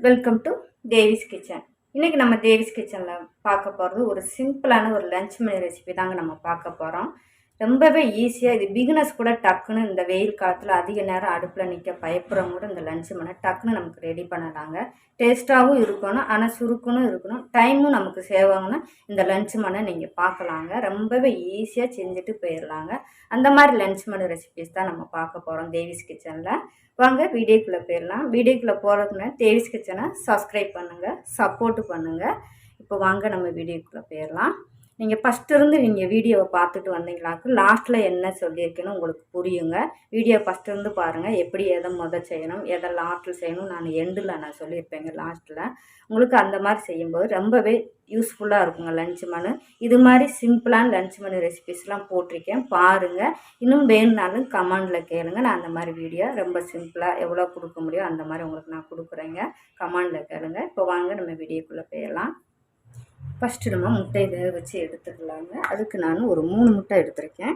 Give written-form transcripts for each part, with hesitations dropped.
Welcome to Devi's kitchen. இன்றைக்கி நம்ம தேவிஸ் கிச்சனில் பார்க்க போகிறது ஒரு சிம்பிளான ஒரு லஞ்ச் மெனு ரெசிபி தாங்க நம்ம பார்க்க போகிறோம். ரொம்பவே ஈஸியாக, இது பிகினர்ஸ் கூட டக்குன்னு இந்த வெயில் காலத்தில் அதிக நேரம் அடுப்பில் நிற்க பயப்படுறவங்க கூட இந்த லஞ்ச் மெனு டக்குன்னு நமக்கு ரெடி பண்ணலாங்க. டேஸ்ட்டாகவும் இருக்கணும், ஆனால் சுருக்கணும் இருக்கணும், டைமும் நமக்கு சேவ் ஆகணும். இந்த லஞ்ச் மெனு நீங்கள் பார்க்கலாங்க, ரொம்பவே ஈஸியாக செஞ்சுட்டு போயிடலாங்க. அந்த மாதிரி லஞ்ச் மெனு ரெசிபிஸ் தான் நம்ம பார்க்க போகிறோம் தேவிஸ் கிச்சனில். வாங்க வீடியோக்குள்ளே போயிடலாம். வீடியோக்குள்ளே போகிறதுக்குன்னா தேவிஸ் கிச்சனை சப்ஸ்கிரைப் பண்ணுங்கள், சப்போர்ட்டு பண்ணுங்கள். இப்போ வாங்க நம்ம வீடியோக்குள்ளே போயிடலாம். நீங்கள் ஃபஸ்ட்டு நீங்கள் வீடியோவை பார்த்துட்டு வந்தீங்களாக்கு லாஸ்ட்டில் என்ன சொல்லியிருக்கேன்னு உங்களுக்கு புரியுங்க. வீடியோ ஃபஸ்ட்டு பாருங்கள், எப்படி எதை செய்யணும், எதை லாஸ்ட்டில் செய்யணும், நான் எண்டில் நான் சொல்லியிருப்பேங்க லாஸ்ட்டில். உங்களுக்கு அந்த மாதிரி செய்யும்போது ரொம்பவே யூஸ்ஃபுல்லாக இருக்குங்க லஞ்ச் மெனு. இது மாதிரி சிம்பிளான லஞ்ச் மெனு ரெசிபிஸ்லாம் போட்டிருக்கேன், பாருங்கள். இன்னும் வேணுனாலும் கமெண்டில் கேளுங்க. நான் அந்த மாதிரி வீடியோ ரொம்ப சிம்பிளாக எவ்வளோ கொடுக்க முடியும் அந்த மாதிரி உங்களுக்கு நான் கொடுக்குறேங்க. கமெண்டில் கேளுங்க. இப்போ வாங்க நம்ம வீடியோக்குள்ளே போயிடலாம். ஃபஸ்ட்டு நம்ம முட்டையை வேக வச்சு எடுத்துக்கலாங்க. அதுக்கு நான் ஒரு 3 முட்டை எடுத்திருக்கேன்.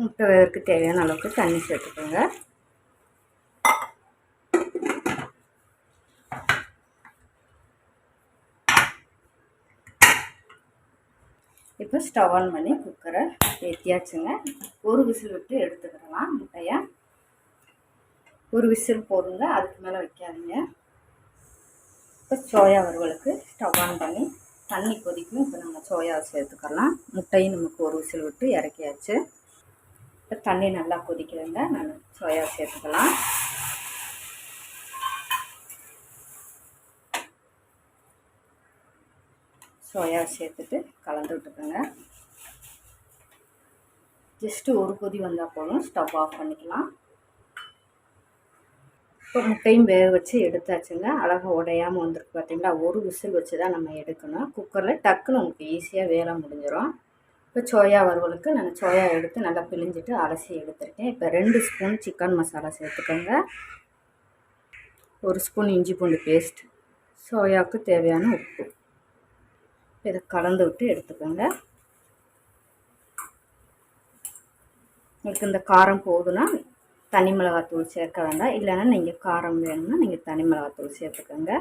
முட்டை வேகிறதுக்கு தேவையான அளவுக்கு தண்ணி சேர்த்துக்கோங்க. இப்போ ஸ்டவ் ஆன் பண்ணி குக்கரை ஏற்றியாச்சுங்க. ஒரு விசில் விட்டு எடுத்துக்கிடலாம் முட்டையை. ஒரு விசில் போடுங்க, அதுக்கு மேலே வைக்காதீங்க. இப்போ சோயா வறுவலுக்கு ஸ்டவ் ஆன் பண்ணி தண்ணி கொதிக்கும். இப்போ நம்ம சோயாவை சேர்த்துக்கலாம். முட்டையும் நமக்கு ஒரு விசில் விட்டு இறக்கியாச்சு. இப்போ தண்ணி நல்லா கொதிக்கிறதுங்க, நான் சோயாவை சேர்த்துக்கலாம். சோயாவை சேர்த்துட்டு கலந்து விட்டுக்கோங்க. ஜஸ்ட்டு ஒரு கொதி வந்தால் போதும், ஸ்டவ் ஆஃப் பண்ணிக்கலாம். இப்போ முட்டையும் வேக வச்சு எடுத்தாச்சுங்க. அழகாக உடையாமல் வந்துருக்கு பார்த்தீங்களா. ஒரு விசில் வச்சு தான் நம்ம எடுக்கணும். குக்கரில் டக்குன்னு உங்களுக்கு ஈஸியாக வேலை முடிஞ்சிடும். இப்போ சோயா வறுவலுக்கு நான் சோயா எடுத்து நல்லா பிழிஞ்சிட்டு அலசி எடுத்துருக்கேன். இப்போ 2 ஸ்பூன் சிக்கன் மசாலா சேர்த்துக்கோங்க. 1 ஸ்பூன் இஞ்சி பூண்டு பேஸ்ட், சோயாவுக்கு தேவையான உப்பு. இதை கலந்து விட்டு எடுத்துக்கோங்க. உங்களுக்கு இந்த காரம் போதுன்னா தனி மிளகாத்தூள் சேர்க்க வேண்டாம், இல்லைன்னா நீங்கள் காரம் வேணும்னா நீங்கள் தனி மிளகாத்தூள் சேர்த்துக்கோங்க.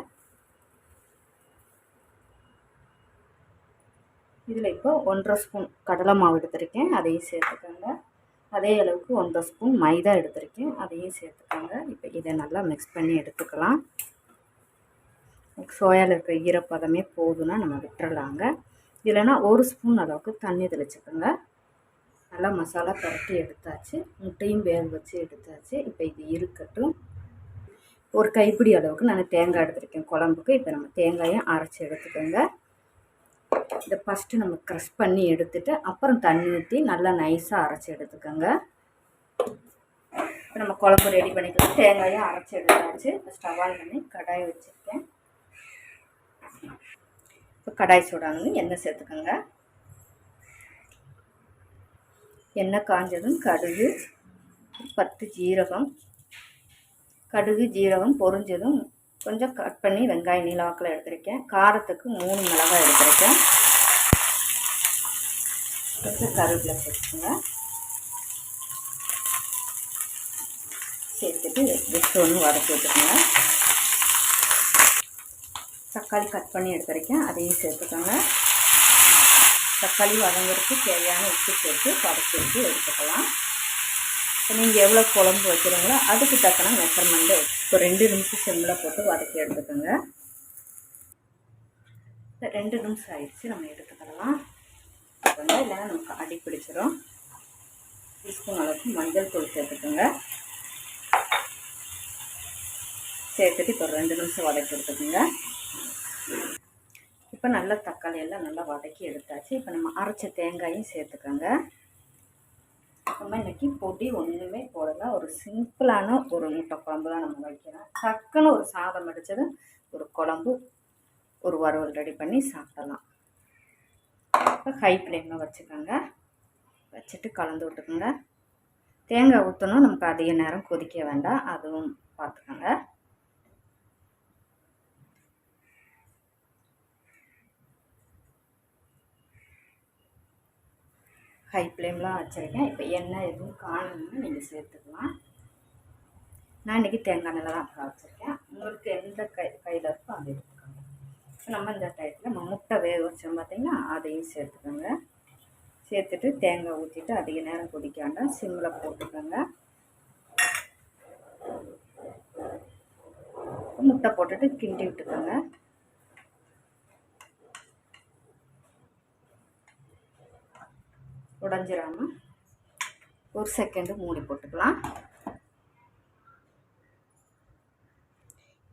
இதில் இப்போ 1.5 ஸ்பூன் கடலை மாவு எடுத்திருக்கேன், அதையும் சேர்த்துக்கோங்க. அதே அளவுக்கு 1.5 ஸ்பூன் மைதா எடுத்திருக்கேன், அதையும் சேர்த்துக்கோங்க. இப்போ இதை நல்லா மிக்ஸ் பண்ணி எடுத்துக்கலாம். சோயாவில் இருக்கிற ஈரப்பதமே போதுன்னா நம்ம விட்டுறலாங்க. இல்லைன்னா 1 ஸ்பூன் அளவுக்கு தண்ணி தெளிச்சுக்கோங்க. நல்லா மசாலா பரட்டி எடுத்தாச்சு. முட்டையும் வேக வச்சு எடுத்தாச்சு. இப்போ இது இருக்கட்டும். ஒரு கைப்பிடி அளவுக்கு நான் தேங்காய் எடுத்துருக்கேன் குழம்புக்கு. இப்போ நம்ம தேங்காயும் அரைச்சி எடுத்துக்கோங்க. இதை ஃபஸ்ட்டு நம்ம க்ரஷ் பண்ணி எடுத்துகிட்டு அப்புறம் தண்ணி ஊற்றி நல்லா நைஸாக அரைச்சி எடுத்துக்கோங்க. இப்போ நம்ம குழம்பு ரெடி பண்ணிக்கலாம். தேங்காயும் அரைச்சி எடுத்தாச்சு. இப்போ ஸ்டவ் ஆன் பண்ணி கடாயை வச்சுருக்கேன். இப்போ கடாய் சூடானது எண்ணெய் சேர்த்துக்கோங்க. எண்ணெய் காஞ்சதும் கடுகு, 10 ஜீரகம், கடுகு ஜீரகம் பொரிஞ்சதும் கொஞ்சம் கட் பண்ணி வெங்காயம் நீளவாக்கில் எடுத்திருக்கேன். காரத்துக்கு 3 மிளகாய் எடுத்திருக்கேன். கொஞ்சம் கருவேப்பிலை சேர்த்துக்கோங்க. சேர்த்துட்டு ஜஸ்ட் ஒன்று வதக்கி விட்டுக்கோங்க. தக்காளி கட் பண்ணி எடுத்திருக்கேன், அதையும் சேர்த்துக்கோங்க. தக்காளி வதங்கிறதுக்கு தேவையான உப்பு சேர்த்து வதக்கி விட்டு எடுத்துக்கலாம். இப்போ நீங்கள் எவ்வளோ குழம்பு வைக்கிறீங்களோ அதுக்கு தக்கன மெஷர்மெண்ட்டு. இப்போ 2 நிமிஷம் சிம்மில் போட்டு வதக்கி எடுத்துக்கோங்க. இப்போ 2 நிமிஷம் ஆயிடுச்சு, நம்ம எடுத்துக்கலாம். இல்லைன்னா நமக்கு அடி பிடிச்சிடும். 1 ஸ்பூன் அளவுக்கு மஞ்சள் தூள் சேர்த்துக்கோங்க. சேர்த்துட்டு இப்போ 2 நிமிஷம் வதக்கி எடுத்துக்கோங்க. இப்போ நல்லா தக்காளி எல்லாம் நல்லா வதக்கி எடுத்தாச்சு. இப்போ நம்ம அரைச்ச தேங்காயும் சேர்த்துக்கோங்க. நம்ம இன்றைக்கி பொடி ஒன்றுமே போடலை, ஒரு சிம்பிளான ஒரு முட்டை குழம்பு தான் நம்ம வைக்கிறோம். டக்குன்னு ஒரு சாதம் அடித்ததும் ஒரு குழம்பு, ஒரு வறுவல் ரெடி பண்ணி சாப்பிடலாம். இப்போ ஹை ஃப்ளேமில் வச்சுக்கோங்க. வச்சுட்டு கலந்து விட்டுக்கோங்க. தேங்காய் ஊற்றணும், நமக்கு அதிக நேரம் கொதிக்க வேண்டாம், அதுவும் பார்த்துக்கோங்க. ஹை ஃப்ளேம்லாம் வச்சுருக்கேன். இப்போ எண்ணெய் எதுவும் காணணும்னு நீங்கள் சேர்த்துக்கலாம். நான் இன்றைக்கி தேங்காய் எண்ணெயில் தான் வச்சுருக்கேன். உங்களுக்கு எந்த கையில் இருக்கோ அதை எடுத்துக்கோங்க. இப்போ நம்ம இந்த டயத்தில் நம்ம முட்டை வேக வச்சோம் பார்த்திங்கன்னா அதையும் சேர்த்துக்கோங்க. சேர்த்துட்டு தேங்காய் ஊற்றிட்டு அதிக நேரம் கொதிக்காண்டா சிம்மில் போட்டுக்கோங்க. முட்டை போட்டுட்டு கிண்டி விட்டுக்கோங்க. உடஞ்சிடாமல் ஒரு செகண்டு மூடி போட்டுக்கலாம்.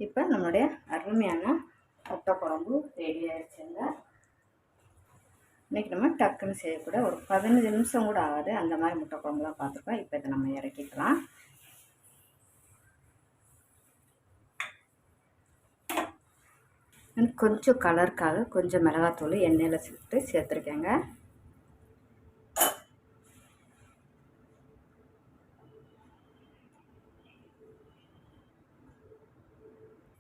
இப்போ நம்மளுடைய அருமையான முட்டை குழம்பு ரெடி ஆகிடுச்சுங்க. இன்றைக்கி நம்ம டக்குன்னு செய்யக்கூட ஒரு 15 நிமிஷம் கூட ஆகாது, அந்த மாதிரி முட்டை குழம்புலாம் பார்த்துருக்கோம். இப்போ இதை நம்ம இறக்கிக்கலாம். கொஞ்சம் கலருக்காக கொஞ்சம் மிளகாத்தூள் எண்ணெயில் சுட்டு சேர்த்துருக்கேங்க.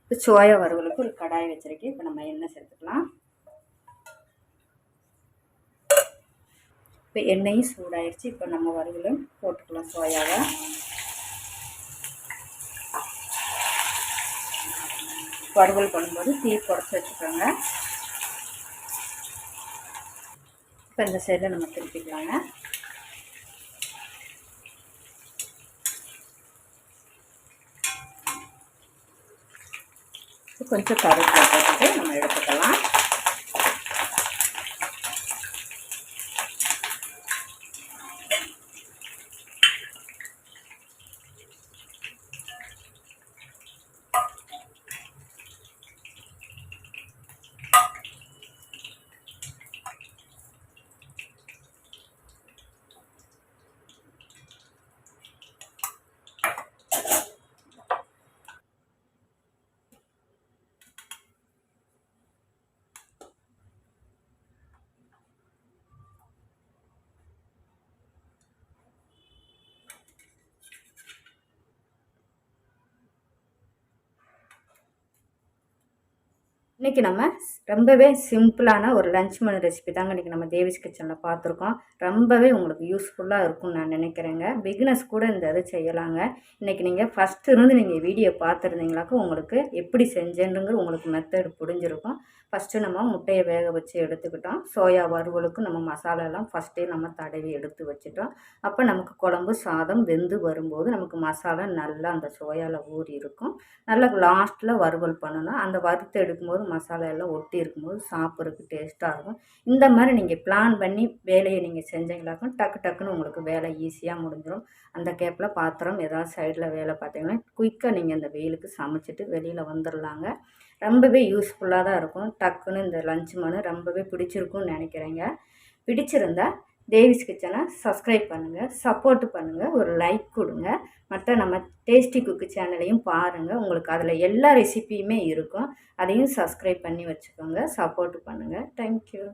இப்போ சோயா வறுவலுக்கு ஒரு கடாய் வச்சுருக்கேன். இப்போ நம்ம எண்ணெய் சேர்த்துக்கலாம். இப்போ எண்ணெயும் சூடாயிடுச்சு. இப்போ நம்ம வறுவலும் போட்டுக்கலாம். சோயாவை வறுவல் பண்ணும்போது தீ குறைச்சி வச்சுக்கோங்க. இப்போ இந்த சைடில் நம்ம திருப்பிக்கலாங்க. கொஞ்சம் கருவேப்பிலை போட்டுட்டு நம்ம எடுத்துக்கலாம். இன்றைக்கி நம்ம ரொம்பவே சிம்பிளான ஒரு லஞ்ச் மெனு ரெசிபி தாங்க இன்றைக்கி நம்ம தேவிஸ் கிச்சனில் பார்த்துருக்கோம். ரொம்பவே உங்களுக்கு யூஸ்ஃபுல்லாக இருக்கும்னு நான் நினைக்கிறேங்க. பிகினர்ஸ் கூட இந்த இது செய்யலாங்க. இன்றைக்கி நீங்கள் ஃபஸ்ட்டு இருந்து நீங்கள் வீடியோ பார்த்துருந்தீங்களாக்கும் உங்களுக்கு எப்படி செஞ்சேன்னுங்கிற உங்களுக்கு மெத்தட் புரிஞ்சிருக்கும். ஃபஸ்ட்டு நம்ம முட்டையை வேக வச்சு எடுத்துக்கிட்டோம். சோயா வறுவலுக்கு நம்ம மசாலாலாம் ஃபஸ்ட்டே நம்ம தடவி எடுத்து வச்சுட்டோம். அப்போ நமக்கு குழம்பு சாதம் வெந்து வரும்போது நமக்கு மசாலா நல்லா அந்த சோயாவில் ஊறி இருக்கும். நல்லா லாஸ்ட்டில் வறுவல் பண்ணணும். அந்த வறுத்து எடுக்கும்போது மசாலா எல்லாம் ஒட்டி இருக்கும்போது சாப்பிட்றதுக்கு டேஸ்ட்டாக இருக்கும். இந்த மாதிரி நீங்கள் பிளான் பண்ணி வேலையை நீங்கள் செஞ்சீங்களாக்கும் டக்குன்னு உங்களுக்கு வேலை ஈஸியாக முடிஞ்சிடும். அந்த கேப்பில் பாத்திரம் ஏதாவது சைடில் வேலை பார்த்தீங்கன்னா குயிக்காக நீங்கள் இந்த வெயிலுக்கு சமைச்சிட்டு வெளியில் வந்துடலாங்க. ரொம்பவே யூஸ்ஃபுல்லாக தான் இருக்கும். டக்குன்னு இந்த லஞ்ச் மெனு ரொம்பவே பிடிச்சிருக்குன்னு நினைக்கிறேங்க. பிடிச்சிருந்தா தேவிஸ் கிச்சனை சப்ஸ்கிரைப் பண்ணுங்கள், சப்போர்ட் பண்ணுங்கள், ஒரு லைக் கொடுங்க. மற்ற நம்ம டேஸ்டி குக்கு சேனலையும் பாருங்கள். உங்களுக்கு அதில் எல்லா ரெசிபியுமே இருக்கும். அதையும் சப்ஸ்கிரைப் பண்ணி வச்சுக்கோங்க, சப்போர்ட் பண்ணுங்கள். தேங்க்யூ.